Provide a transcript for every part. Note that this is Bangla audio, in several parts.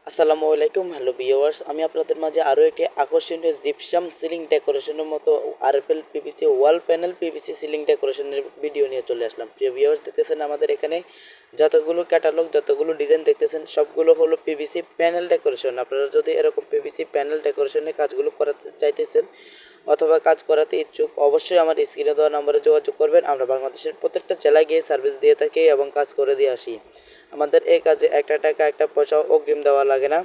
আসসালামু আলাইকুম, হ্যালো ভিউয়ার্স। আমি আপনাদের মাঝে আরও একটি আকর্ষণীয় জিপসাম সিলিং ডেকোরেশনের মতো আরএফএল পিভিসি ওয়াল প্যানেল পিভিসি সিলিং ডেকোরেশনের ভিডিও নিয়ে চলে আসলাম। প্রিয় ভিউয়ার্স, দেখতেছেন আমাদের এখানে যতগুলো ক্যাটালগ যতগুলো ডিজাইন দেখতেছেন সবগুলো হলো পিভিসি প্যানেল ডেকোরেশন। আপনারা যদি এরকম পিভিসি প্যানেল ডেকোরেশনের কাজগুলো করাতে চাইতেছেন অথবা কাজ করাতে ইচ্ছুক, অবশ্যই আমার স্ক্রিনে দেওয়া নম্বরে যোগাযোগ করবেন। আমরা বাংলাদেশের প্রত্যেকটা জেলায় গিয়ে সার্ভিস দিয়ে থাকি এবং কাজ করে দিয়ে আসি। আমাদের এই কাজে একটা টাকা একটা পয়সাও অগ্রিম দেওয়া লাগে না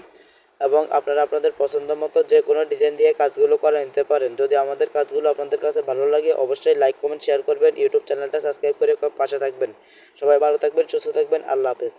এবং আপনারা আপনাদের পছন্দ মতো যে কোনো ডিজাইন দিয়ে কাজগুলো করে নিতে পারেন। যদি আমাদের কাজগুলো আপনাদের কাছে ভালো লাগে অবশ্যই লাইক কমেন্ট শেয়ার করবেন, ইউটিউব চ্যানেলটা সাবস্ক্রাইব করে পাশে থাকবেন। সবাই ভালো থাকবেন, সুস্থ থাকবেন, আল্লাহ হাফেজ।